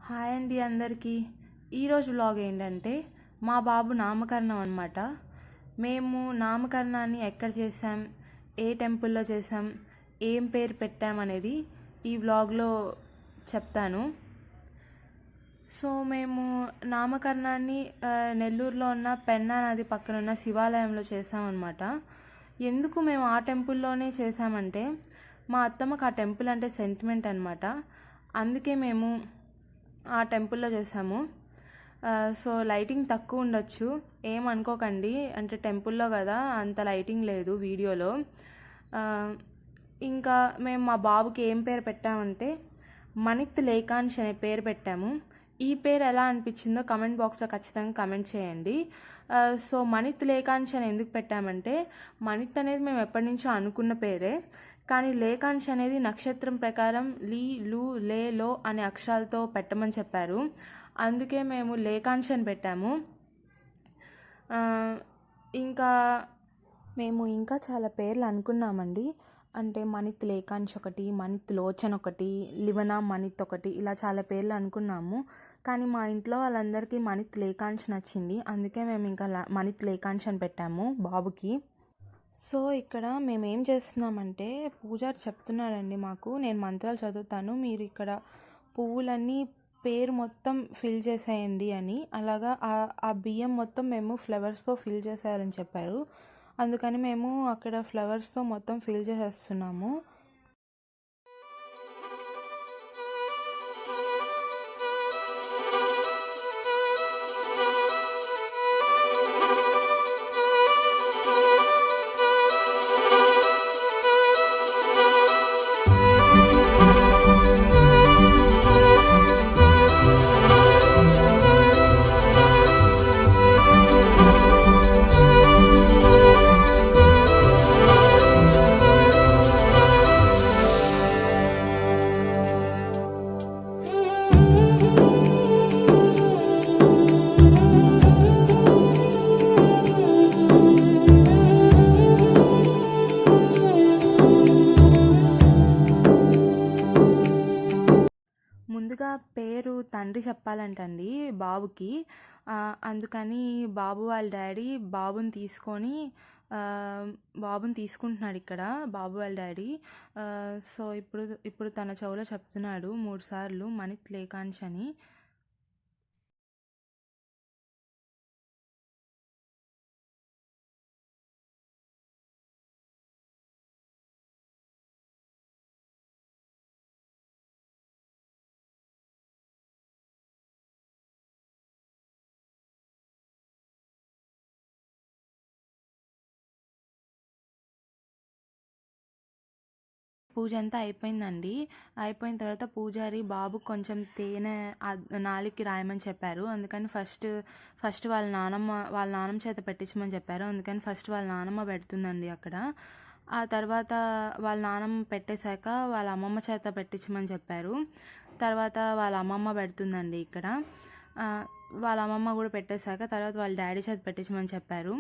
Hi అండి అందరికీ. ఈరోజు వ్లాగ్ ఏంటంటే మా బాబు నామకరణం అనమాట. మేము నామకరణాన్ని ఎక్కడ చేసాం, ఏ టెంపుల్లో చేసాం, ఏం పేరు పెట్టామనేది ఈ వ్లాగ్లో చెప్తాను. సో మేము నామకరణాన్ని నెల్లూరులో ఉన్న పెన్నా నది పక్కన ఉన్న శివాలయంలో చేసామన్నమాట. ఎందుకు మేము ఆ టెంపుల్లోనే చేసామంటే మా అత్తమ్మకు ఆ టెంపుల్ అంటే సెంటిమెంట్ అనమాట. అందుకే మేము ఆ టెంపుల్లో చేసాము. సో లైటింగ్ తక్కువ ఉండొచ్చు, ఏమనుకోకండి. అంటే టెంపుల్లో కదా, అంత లైటింగ్ లేదు వీడియోలో. ఇంకా మేము మా బాబుకి ఏం పేరు పెట్టామంటే మణిత్ లేకాంష్ అనే పేరు పెట్టాము. ఈ పేరు ఎలా అనిపించిందో కమెంట్ బాక్స్లో ఖచ్చితంగా కమెంట్ చేయండి. సో మణిత్ లేకాంష్ అని ఎందుకు పెట్టామంటే మణిత్ అనేది మేము ఎప్పటి నుంచో అనుకున్న పేరే, కానీ లేకాంష్ అనేది నక్షత్రం ప్రకారం లీ, లు, లే, లో అనే అక్షరాలతో పెట్టమని చెప్పారు. అందుకే మేము లేకాంష్ అని పెట్టాము. ఇంకా మేము ఇంకా చాలా పేర్లు అనుకున్నామండి. అంటే మణిత్ లేకాంష్ ఒకటి, మణిత్ లోచన్ ఒకటి, లివనా మణిత్ ఒకటి, ఇలా చాలా పేర్లు అనుకున్నాము. కానీ మా ఇంట్లో వాళ్ళందరికీ మణిత్ లేకాంష్ నచ్చింది. అందుకే మేము ఇంకా మణిత్ లేకాంష్ అని పెట్టాము బాబుకి. సో ఇక్కడ మేము ఏం చేస్తున్నామంటే పూజారి చెప్తున్నారండి మాకు, నేను మంత్రాలు చదువుతాను, మీరు ఇక్కడ పువ్వులన్నీ పేరు మొత్తం ఫిల్ చేసేయండి అని. అలాగా ఆ బియ్యం మొత్తం మేము ఫ్లవర్స్తో ఫిల్ చేసేయాలని చెప్పారు. అందుకని మేము అక్కడ ఫ్లవర్స్తో మొత్తం ఫిల్ చేసేస్తున్నాము. ముందుగా పేరు తండ్రి చెప్పాలంటండి బాబుకి. అందుకని బాబు వాళ్ళ డాడీ బాబుని తీసుకుంటున్నాడు ఇక్కడ, బాబు వాళ్ళ డాడీ. సో ఇప్పుడు తన చెవులో చెప్తున్నాడు 3 సార్లు మణిత్ లేకాంష్ అని. పూజ అంతా అయిపోయిందండి. అయిపోయిన తర్వాత పూజారి బాబు కొంచెం తేనె నాలుగుకి రాయమని చెప్పారు. అందుకని ఫస్ట్ వాళ్ళ నాన్నమ్మ చేత పెట్టించమని చెప్పారు. అందుకని ఫస్ట్ వాళ్ళ నాన్నమ్మ పెడుతుందండి అక్కడ. ఆ తర్వాత వాళ్ళ నాన్నమ్మ పెట్టేశాక వాళ్ళ అమ్మమ్మ చేత పెట్టించమని చెప్పారు. తర్వాత వాళ్ళ అమ్మమ్మ పెడుతుందండి ఇక్కడ. వాళ్ళ అమ్మమ్మ కూడా పెట్టేశాక తర్వాత వాళ్ళ డాడీ చేత పెట్టించమని చెప్పారు.